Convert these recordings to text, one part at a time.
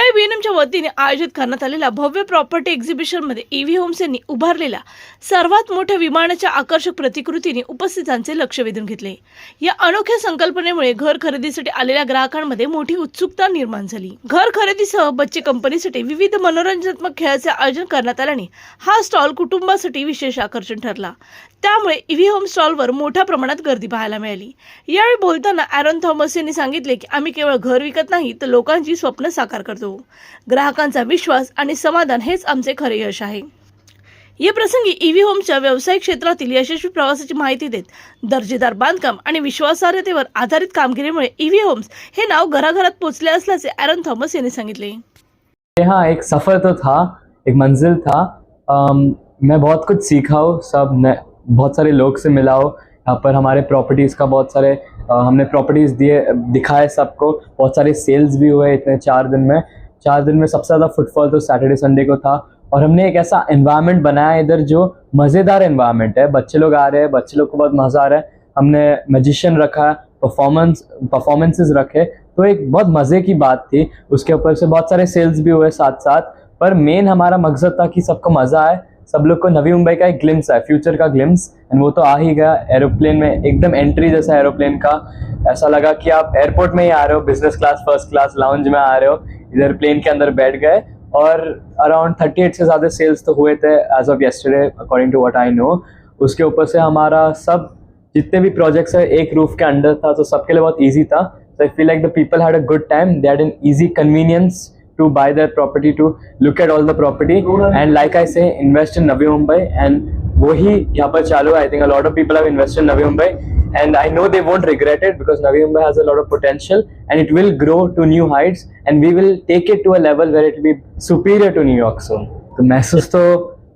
यावेळी बीएनएमच्या वतीने आयोजित करण्यात आलेल्या भव्य प्रॉपर्टी एक्झिबिशनमध्ये ईव्ही होम्स यांनी उभारलेल्या सर्वात मोठ्या विमानाच्या आकर्षक प्रतिकृतीने उपस्थितांचे लक्ष वेधून घेतले। या अनोख्या संकल्पनेमुळे घर खरेदीसाठी आलेल्या ग्राहकांमध्ये मोठी उत्सुकता निर्माण झाली। घर खरेदीसह बच्चे कंपनीसाठी विविध मनोरंजनात्मक खेळाचे आयोजन करण्यात आल्याने हा स्टॉल कुटुंबासाठी विशेष आकर्षण ठरला। त्यामुळे ईव्ही होम स्टॉलवर मोठ्या प्रमाणात गर्दी पाहायला मिळाली। यावेळी बोलताना ॲरन थॉमस यांनी सांगितले की आम्ही केवळ घर विकत नाही तर लोकांची स्वप्न साकार करतो। ग्राहकांचा विश्वास आणि समाधान हेच आमचे खरे यश आहे। या प्रसंगी ईव्ही होमच्या व्यावसायिक क्षेत्रातील यशस्वी प्रवासाची माहिती देत दर्जेदार बांधकाम आणि विश्वासार्हतेवर आधारित कामगिरीमुळे ईव्ही होम्स हे नाव घराघरात पोहोचले असल्याचे ॲरन थॉमस यांनी सांगितले। यहाँ एक सफ़र तो था, एक मंजिल था। मैं बहुत कुछ सीखा हूँ, बहुत सारे लोग से मिला हूँ। यहाँ पर हमारे प्रॉपर्टीज़ का बहुत सारे हमने प्रॉपर्टीज़ दिखाए सबको। बहुत सारे सेल्स भी हुए इतने 4 दिन में। 4 दिन में सबसे ज़्यादा फुटफॉल तो सैटरडे संडे को था। और हमने एक ऐसा एनवायरनमेंट बनाया इधर जो मज़ेदार एनवायरनमेंट है। बच्चे लोग आ रहे हैं, बच्चे लोग को बहुत मज़ा आ रहा है। हमने मैजिशियन रखा, परफॉर्मेंसेस रखे, तो एक बहुत मज़े की बात थी। उसके ऊपर से बहुत सारे सेल्स भी हुए साथ साथ, पर मेन हमारा मकसद था कि सबको मज़ा आए, सब लोग को नवी मुंबई का एक ग्लिम्स है, फ्यूचर का ग्लिम्स, एंड वो तो आ ही गया। एरोप्लेन में एकदम एंट्री जैसा एरोप्लेन का, ऐसा लगा कि आप एयरपोर्ट में ही आ रहे हो, business class first class lounge में आ रहे हो। इधर प्लेन के अंदर बैठ गए और अराउंड 38 से ज़्यादा सेल्स तो हुए थे as of yesterday according to what I know. उसके ऊपर से हमारा सब जितने भी प्रोजेक्ट्स है एक रूफ के अंडर था, तो सबके लिए बहुत ईजी था। So I feel like the people had a good time. They had an easy convenience to buy their property, to look at all the property, and like I say, invest in Navi Mumbai. And वही यहाँ पर चालू है। I think a lot of people have invested in Navi Mumbai, and I know they won't regret it because Navi Mumbai has a lot of potential and it will grow to new heights, and we will take it to a level where it will be superior to New York soon. तो महसूस तो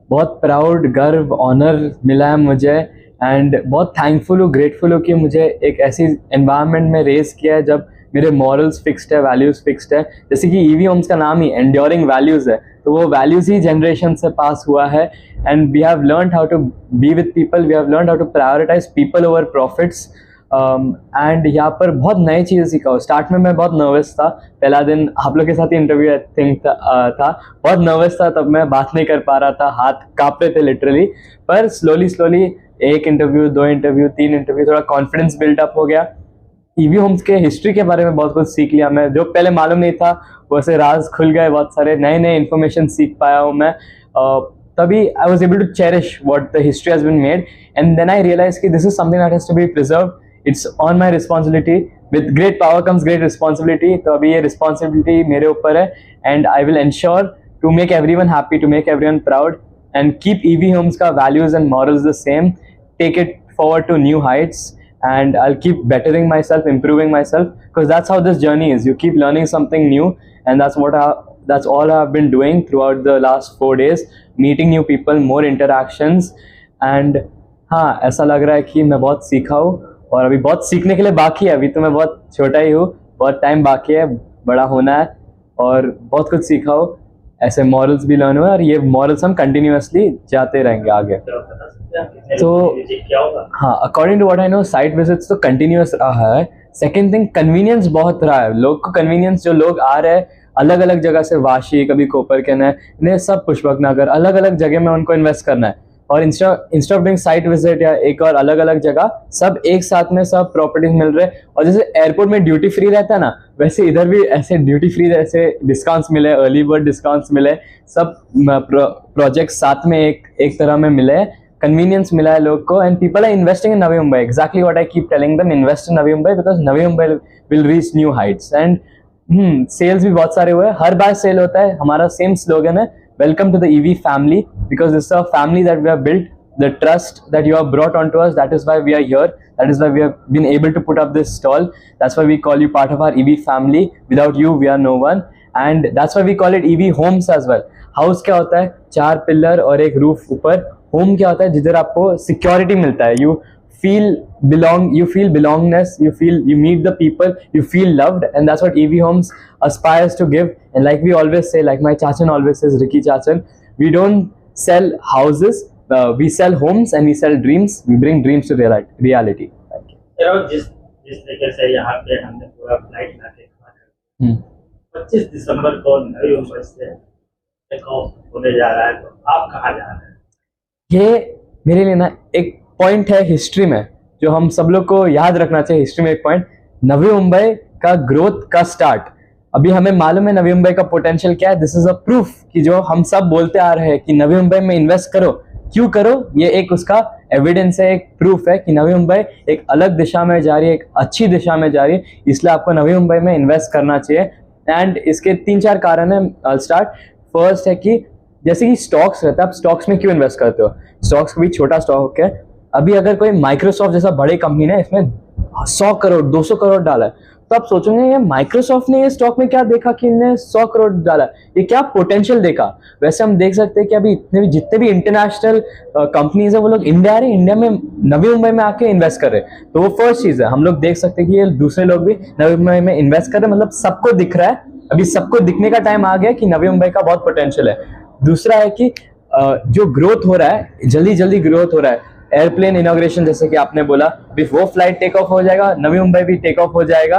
बहुत proud, गर्व, honour मिला है मुझे, and बहुत thankful हूँ, ग्रेटफुल हूँ कि मुझे एक ऐसी एनवायरनमेंट में रेस किया है जब मेरे मॉरल्स फिक्स्ड है, वैल्यूज़ फिक्स्ड है। जैसे कि ईवी होम्स का नाम ही एंड्योरिंग वैल्यूज़ है, तो वो वैल्यूज़ ही जनरेशन से पास हुआ है। And we have learned how to be with people, we have learned how to prioritise people over profits. And यहाँ पर बहुत नई चीज़ें सीखा हूँ। स्टार्ट में मैं बहुत नर्वस था, पहला दिन आप लोग के साथ ही इंटरव्यू आई थिंक था, बहुत नर्वस था, तब मैं बात नहीं कर पा रहा था, हाथ काँप रहे थे लिटरली। पर स्लोली एक इंटरव्यू, 2 इंटरव्यू, 3 इंटरव्यू, थोड़ा कॉन्फिडेंस बिल्डअप हो गया। ईवी होम्स के हिस्ट्री के बारे में बहुत कुछ सीख लिया मैं, जो पहले मालूम नहीं था, वैसे राज खुल गए, बहुत सारे नए इन्फॉर्मेशन सीख पाया हूँ मैं। तभी I was able to cherish what the history has been made, and then I realize कि this is something that has to be preserve. It's on my responsibility, with great power comes great responsibility. तो अभी ये responsibility मेरे ऊपर है, and I will ensure to make everyone happy, to make everyone proud, and keep EV Homes ka values and morals the same, take it forward to new heights, and I'll keep bettering myself, improving myself, because that's how this journey is. You keep learning something new, and that's all I've been doing throughout the last 4 days, meeting new people, more interactions, and हाँ, ऐसा लग रहा है कि मैं बहुत सीखा हूँ और अभी बहुत सीखने के लिए बाकी है। अभी तो मैं बहुत छोटा ही हूँ, बहुत टाइम बाकी है, बड़ा होना है, और बहुत कुछ सीखा हूँ। ऐसे मॉरल्स भी लर्न हुए, और ये मॉरल्स हम कंटिन्यूअसली जाते रहेंगे आगे। तो हाँ, according to what I know, site visits तो कंटिन्यूअस रहा है। सेकंड थिंग, कन्वीनियंस बहुत रहा है। लोग को कन्वीनियंस, जो लोग आ रहे हैं अलग अलग जगह से, वाशी, कभी कोपरकेन है, इन्हें सब पुष्पक नगर, अलग अलग जगह में उनको इन्वेस्ट करना है। और instead of doing site visit या एक और अलग अलग जगह, सब एक साथ में सब प्रॉपर्टीज मिल रहे हैं। और जैसे एयरपोर्ट में ड्यूटी फ्री रहता है ना, वैसे इधर भी ऐसे ड्यूटी फ्री ऐसे डिस्काउंट्स मिले, अर्ली बर्ड डिस्काउंट्स मिले, सब प्रोजेक्ट साथ में एक तरह में मिले, कन्वीनियंस मिला है लोग को, and people are investing in Navi Mumbai. Exactly what I keep telling them, invest in Navi Mumbai because Navi Mumbai will reach new heights. And sales भी बहुत सारे हुए, हर बार सेल होता है। हमारा सेम स्लोगन है, welcome to the EV family, because this is a family that we have built, the trust that you have brought onto us, that is why we are here, that is why we have been able to put up this stall, that's why we call you part of our EV family, without you we are no one, and that's why we call it EV homes as well। House क्या होता है, 4 pillar और एक roof ऊपर। Home क्या होता है, जिधर आपको सिक्योरिटी मिलता है, you feel belongness, you meet the people, you feel loved, and that's what EV Homes aspires to give. And like we always say, like my Chachan always says, Ricky Chachan, we don't sell houses, we sell homes, and we sell dreams. We bring dreams to reality. जिस तरीके से यहाँ पे हमने पूरा flight लाके 25 दिसंबर को नवी मुंबई से टेक ऑफ होने जा रहा है, तो आप कहाँ जा रहे हैं? ये मेरे लिए ना एक पॉइंट है हिस्ट्री में, जो हम सब लोग को याद रखना चाहिए। हिस्ट्री में एक पॉइंट, नवी मुंबई का ग्रोथ का स्टार्ट। अभी हमें मालूम है नवी मुंबई का पोटेंशियल क्या है। दिस इज अ प्रूफ कि जो हम सब बोलते आ रहे हैं कि नवी मुंबई में इन्वेस्ट करो, क्यों करो, ये एक उसका एविडेंस है, एक प्रूफ है कि नवी मुंबई एक अलग दिशा में जा रही है, एक अच्छी दिशा में जा रही है, इसलिए आपको नवी मुंबई में इन्वेस्ट करना चाहिए। एंड इसके 3-4 कारण है। I start. फर्स्ट है कि जैसे कि स्टॉक्स रहता है, आप स्टॉक्स में क्यों इन्वेस्ट करते हो? स्टॉक्स भी छोटा स्टॉक है। अभी अगर कोई माइक्रोसॉफ्ट जैसा बड़ी कंपनी ने इसमें 100 करोड़ 200 करोड़ डाला है, तो आप सोचोगे ये माइक्रोसॉफ्ट ने ये स्टॉक में क्या देखा कि इन्हें 100 करोड़ डाला, ये क्या पोटेंशियल देखा। वैसे हम देख सकते हैं कि अभी जितने भी इंटरनेशनल कंपनीज है वो लोग इंडिया आ रहे, इंडिया में नवी मुंबई में आके इन्वेस्ट कर रहे हैं। तो वो फर्स्ट चीज है। हम लोग देख सकते हैं कि ये दूसरे लोग भी नवी मुंबई में इन्वेस्ट कर रहे हैं, मतलब सबको दिख रहा है। अभी सबको दिखने का टाइम आ गया कि नवी मुंबई का बहुत पोटेंशियल है। दूसरा है कि जो ग्रोथ हो रहा है, जल्दी जल्दी ग्रोथ हो रहा है। एयरप्लेन इनॉग्रेशन जैसे कि आपने बोला, अभी वो फ्लाइट टेक ऑफ हो जाएगा, नवी मुंबई भी टेक ऑफ हो जाएगा।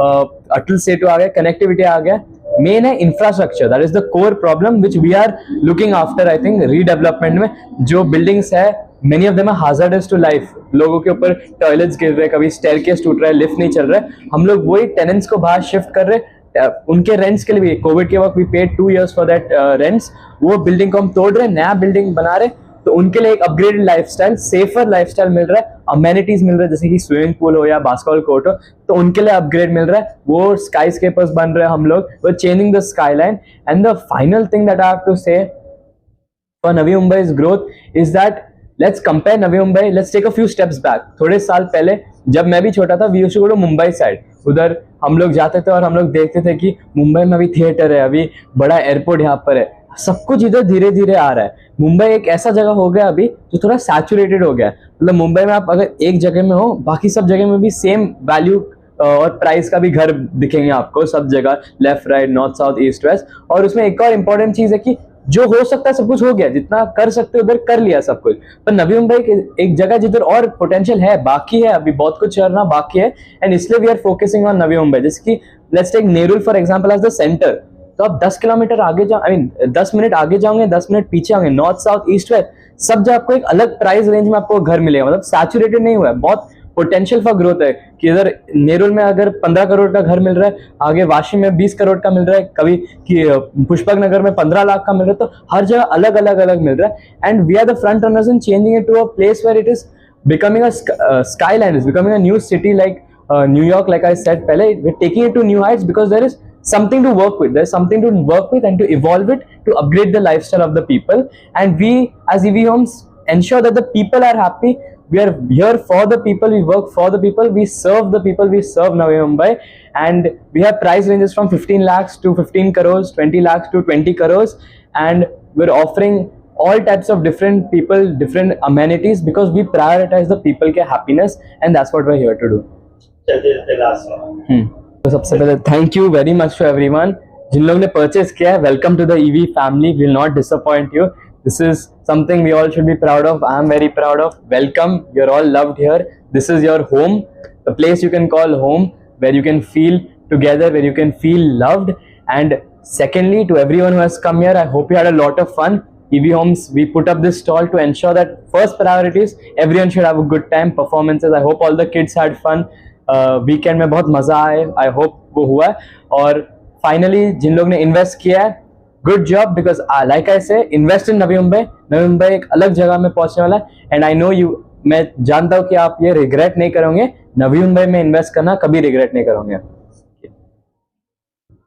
अटल सेतु आ गया, कनेक्टिविटी आ गया। मेन है infrastructure, that is the core problem which we are looking after. I think redevelopment में जो बिल्डिंग्स है, many of them are hazardous to life. लोगों के ऊपर टॉयलेट्स गिर रहे, कभी स्टेयरकेस टूट रहा है, लिफ्ट नहीं चल रहा है। हम लोग वही टेनेंट्स को बाहर शिफ्ट कर रहे, उनके रेंट्स के लिए भी। कोविड के वक्त we paid 2 years for that rents. वो बिल्डिंग को हम तोड़ रहे, नया बिल्डिंग बना रहे, तो उनके लिए एक अपग्रेडेड लाइफस्टाइल, सेफर लाइफस्टाइल मिल रहा है। अमेनिटीज मिल रहा है, जैसे कि स्विमिंग पूल हो या बास्केटबॉल कोर्ट हो, तो उनके लिए अपग्रेड मिल रहा है। वो स्काई स्केपर्स बन रहे हैं हम लोग, वो changing the skyline. And the final thing that I have to say for Navi Mumbai's growth is that let's compare Navi Mumbai, let's take a few steps back. थोड़े साल पहले जब मैं भी छोटा था, we used to go to Mumbai side. उधर हम लोग जाते थे और हम लोग देखते थे कि मुंबई में अभी थिएटर है, अभी बड़ा एयरपोर्ट यहाँ पर है, सब कुछ इधर धीरे धीरे आ रहा है। मुंबई एक ऐसा जगह हो गया अभी जो थोड़ा सैचुरेटेड हो गया है। मतलब मुंबई में आप अगर एक जगह में हो, बाकी सब जगह में भी सेम वैल्यू और प्राइस का भी घर दिखेंगे आपको सब जगह, left right north south east west. और उसमें एक और इम्पोर्टेंट चीज है कि जो हो सकता है सब कुछ हो गया, जितना कर सकते हो उधर कर लिया सब कुछ। पर नवी मुंबई एक जगह जिधर और पोटेंशियल है, बाकी है, अभी बहुत कुछ करना बाकी है। एंड इसलिए we are focusing on Navi Mumbai. जैसे कि let's take Nerul for example as the centre. तो आप 10 किलोमीटर आगे जाओ, आई मीन 10 मिनट आगे जाओगे, 10 मिनट पीछे आओगे, नॉर्थ साउथ ईस्ट वेस्ट सब जगह आपको एक अलग प्राइस रेंज में आपको घर मिलेगा। मतलब सैचुरेटेड नहीं हुआ है, बहुत पोटेंशियल फॉर ग्रोथ है। कि इधर नेरुल में अगर 15 करोड़ का घर मिल रहा है, आगे वाशी में 20 करोड़ का मिल रहा है, कभी कि पुष्पक नगर में 15 लाख का मिल रहा है, तो हर जगह अलग अलग अलग मिल रहा है। And we are the front runners in changing it to a place where it is becoming a skyline, is becoming a new city like New York, like I said pehle. We're taking it to new heights because there is something to work with. There's something to work with and to evolve it, to upgrade the lifestyle of the people. And we as EV Homes ensure that the people are happy. We are here for the people, we work for the people, we serve the people, we serve Navi Mumbai. And we have price ranges from 15 lakhs to 15 crores, 20 lakhs to 20 crores. And we're offering all types of different people, different amenities, because we prioritize the people के happiness, and that's what we're here to do. चलिए last में तो सबसे पहले thank you very much to everyone जिन लोगों ने purchase किया है। Welcome to the EV family, will not disappoint you. This is something we all should be proud of. I am very proud of. Welcome, you are all loved here. This is your home, the place you can call home, where you can feel together, where you can feel loved. And secondly, to everyone who has come here, I hope you had a lot of fun. EV Homes, we put up this stall to ensure that first priorities, everyone should have a good time, performances. I hope all the kids had fun. Weekend में बहुत मजा आए, I hope वो हुआ है। और finally जिन लोग ने इन्वेस्ट किया है, good job, because like I say, invest in Navi Mumbai. Navi Mumbai एक अलग जगह में पहुंचने वाला है। And I know you, मैं जानता हूँ कि आप ये रिग्रेट नहीं करोगे। नवी मुंबई में इन्वेस्ट करना कभी रिग्रेट नहीं करोगे।